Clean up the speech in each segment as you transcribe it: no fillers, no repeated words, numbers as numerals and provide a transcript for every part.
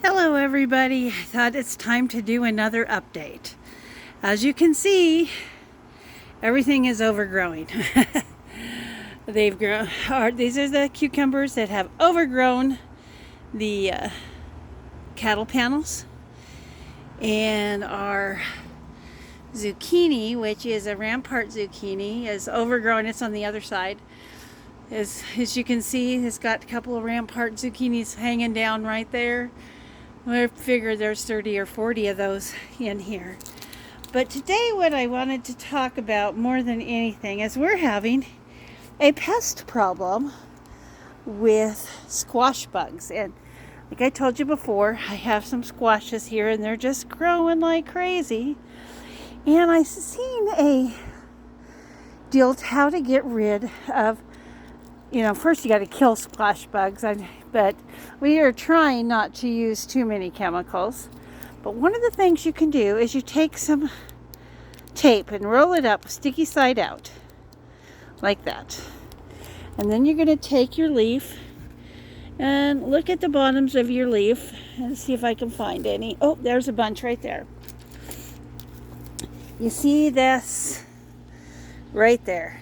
Hello everybody, I thought it's time to do another update. As you can see, everything is overgrowing. They've grown, these are the cucumbers that have overgrown the cattle panels, and our zucchini, which is a rampart zucchini, is overgrown. It's on the other side. As you can see, it's got a couple of rampart zucchinis hanging down right there. I figure there's 30 or 40 of those in here. But today what I wanted to talk about more than anything is we're having a pest problem with squash bugs. And like I told you before, I have some squashes here and they're just growing like crazy. And I seen a deal how to get rid of, first you got to kill squash bugs, but we are trying not to use too many chemicals. But one of the things you can do is you take some tape and roll it up sticky side out, like that. And then you're going to take your leaf and look at the bottoms of your leaf and see if I can find any. Oh, there's a bunch right there. You see this right there?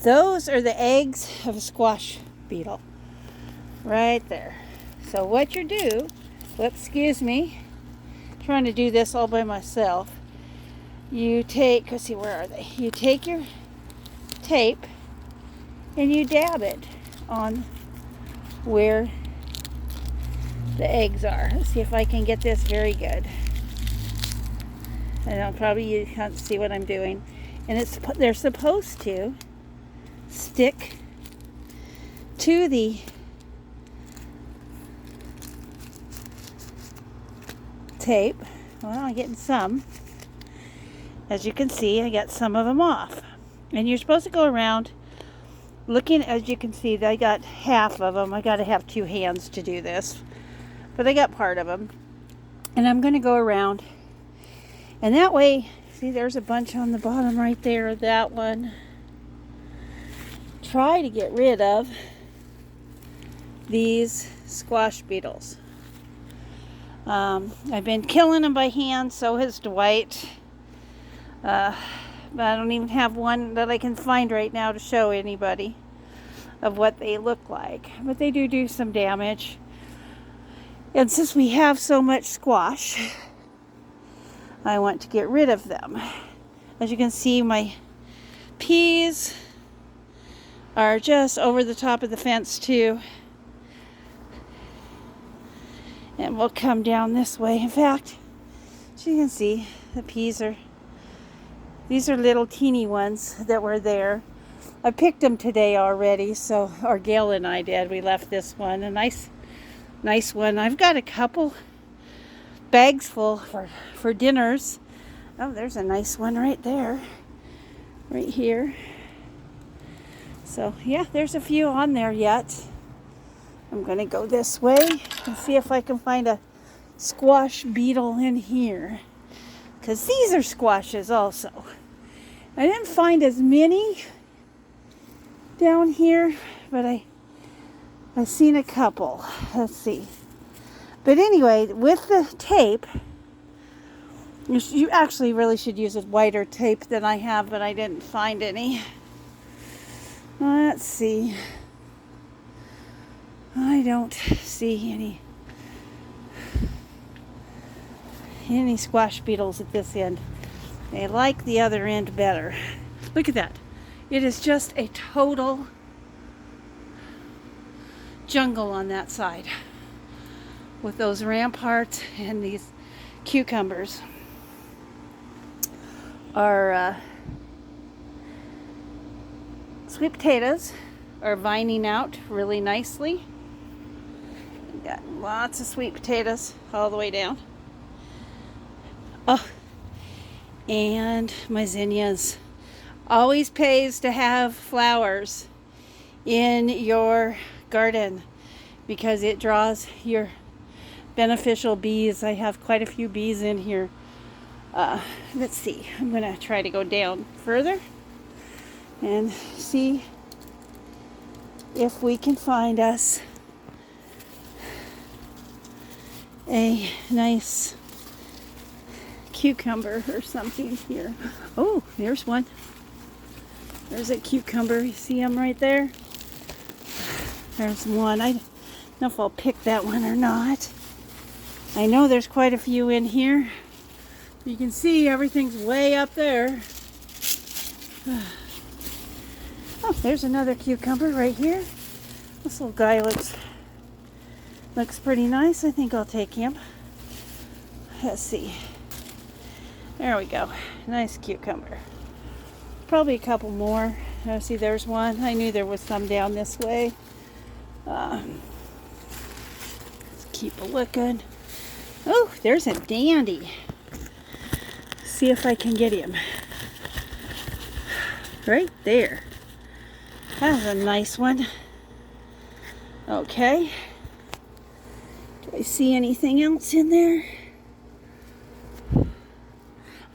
Those are the eggs of a squash beetle. Right there. So what you do, excuse me, trying to do this all by myself. You take, let's see, where are they? You take your tape and you dab it on where the eggs are. Let's see if I can get this very good. I know probably you can't see what I'm doing. And they're supposed to stick to the tape. Well, I'm getting some. As you can see, I got some of them off. And you're supposed to go around looking. As you can see, I got half of them. I got to have two hands to do this, but I got part of them. And I'm going to go around, and that way, see, there's a bunch on the bottom right there. That one. Try to get rid of these squash beetles. I've been killing them by hand, so has Dwight. But I don't even have one that I can find right now to show anybody of what they look like. But they do some damage. And since we have so much squash, I want to get rid of them. As you can see, my peas are just over the top of the fence too. And we'll come down this way. In fact, as you can see, the peas these are little teeny ones that were there. I picked them today already, or Gail and I did. We left this one, a nice one. I've got a couple bags full for dinners. Oh, there's a nice one right there, right here. So yeah, there's a few on there yet. I'm going to go this way and see if I can find a squash beetle in here. Because these are squashes also. I didn't find as many down here, but I seen a couple. Let's see. But anyway, with the tape, you actually really should use a whiter tape than I have, but I didn't find any. Let's see. I don't see any squash beetles at this end. They like the other end better. Look at that. It is just a total jungle on that side with those ramparts and these cucumbers. Our sweet potatoes are vining out really nicely. Got lots of sweet potatoes all the way down. Oh, and my zinnias. Always pays to have flowers in your garden because it draws your beneficial bees. I have quite a few bees in here. Let's see. I'm going to try to go down further and see if we can find us a nice cucumber or something here. Oh, there's one. There's a cucumber. You see them right there? There's one. I don't know if I'll pick that one or not. I know there's quite a few in here. You can see everything's way up there. Oh, there's another cucumber right here. This little guy looks pretty nice. I think I'll take him. Let's see. There we go. Nice cucumber. Probably a couple more. See, there's one. I knew there was some down this way. Let's keep a looking. Oh, there's a dandy. See if I can get him. Right there. That's a nice one. Okay. Do I see anything else in there?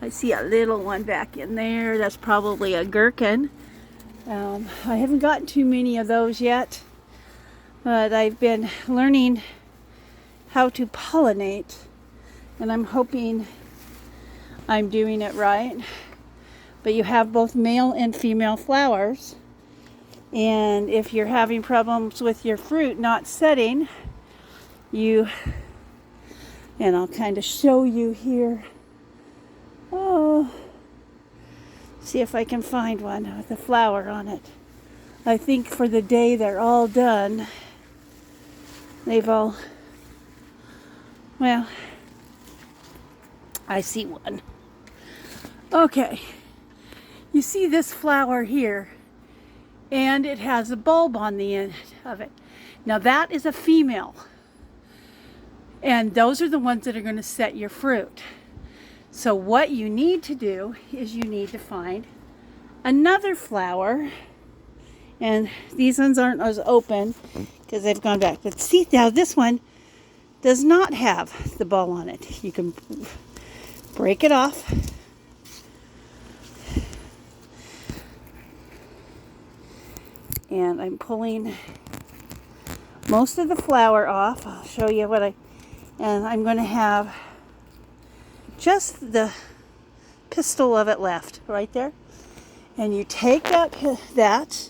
I see a little one back in there. That's probably a gherkin. I haven't gotten too many of those yet, but I've been learning how to pollinate, and I'm hoping I'm doing it right. But you have both male and female flowers, and if you're having problems with your fruit not setting, and I'll kind of show you here. Oh, see if I can find one with a flower on it. I think for the day they're all done. They've all, well, I see one. Okay, you see this flower here, and it has a bulb on the end of it. Now that is a female, and those are the ones that are going to set your fruit. So what you need to do is you need to find another flower, and these ones aren't as open because they've gone back. But see, now this one does not have the ball on it. You can break it off. And I'm pulling most of the flower off. I'll show you and I'm going to have just the pistil of it left right there. And you take that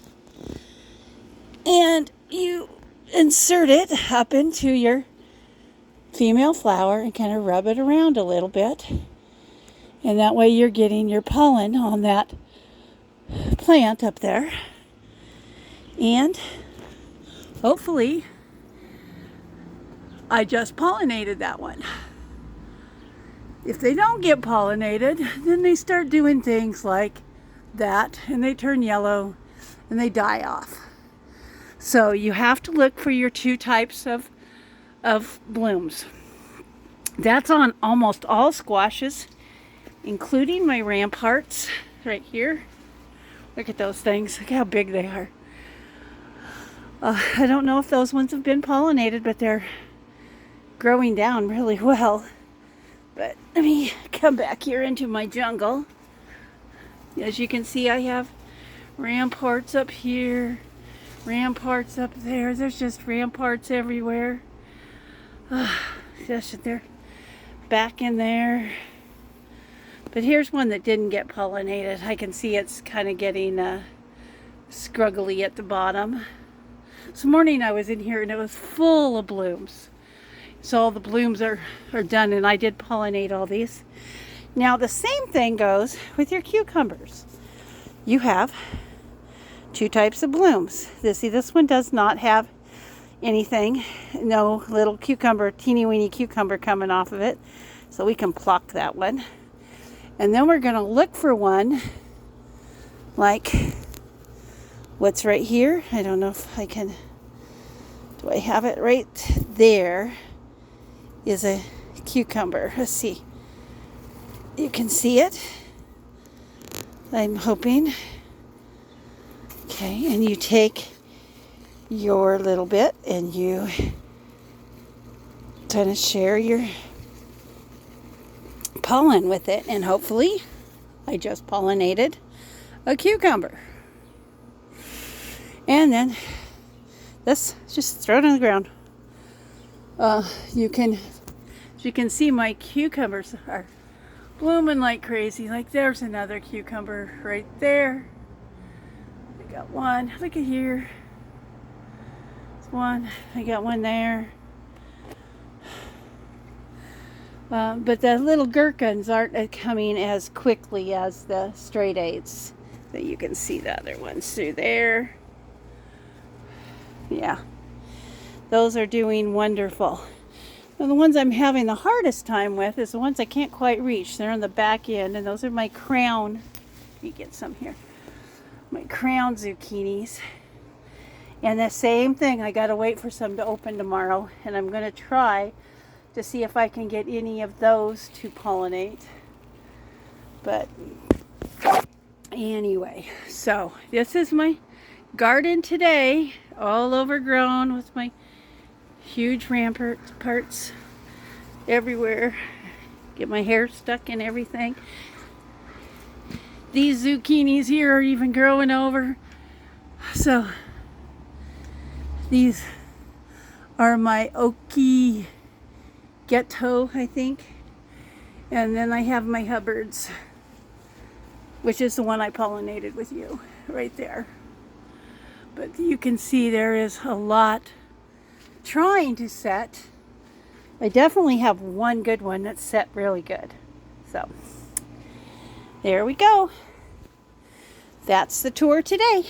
and you insert it up into your female flower and kind of rub it around a little bit. And that way you're getting your pollen on that plant up there. And hopefully I just pollinated that one. If they don't get pollinated, then they start doing things like that, and they turn yellow and they die off. So you have to look for your two types of blooms. That's on almost all squashes, including my ramparts right here. Look at those things. Look how big they are. I don't know if those ones have been pollinated, but they're growing down really well. But let me come back here into my jungle. As you can see, I have ramparts up here, ramparts up there. There's just ramparts everywhere. They're back in there. But here's one that didn't get pollinated. I can see it's kind of getting scruggly at the bottom. This morning I was in here and it was full of blooms. So all the blooms are done, and I did pollinate all these. Now the same thing goes with your cucumbers. You have two types of blooms. This one does not have anything, no little cucumber, teeny weeny cucumber coming off of it. So we can pluck that one. And then we're going to look for one like what's right here. I don't know if I can, do I have it right there? Is a cucumber. Let's see. You can see it. I'm hoping. Okay, and you take your little bit and you kind of share your pollen with it, and hopefully I just pollinated a cucumber. And then this, just throw it on the ground. You can As you can see, my cucumbers are blooming like crazy. Like there's another cucumber right there. I got one. Look at here. There's one. I got one there. But the little gherkins aren't coming as quickly as the straight eights. So you can see the other ones through there. Yeah. Those are doing wonderful. Well, the ones I'm having the hardest time with is the ones I can't quite reach. They're on the back end, and those are my crown. Let me get some here. My crown zucchinis. And the same thing, I gotta wait for some to open tomorrow, and I'm gonna try to see if I can get any of those to pollinate. But anyway, so this is my garden today, all overgrown with my huge ramparts everywhere. Get my hair stuck in everything. These zucchinis here are even growing over. So these are my Oki Ghetto, I think. And then I have my Hubbards, which is the one I pollinated with you right there. But you can see there is a lot trying to set. I definitely have one good one that's set really good. So there we go. That's the tour today.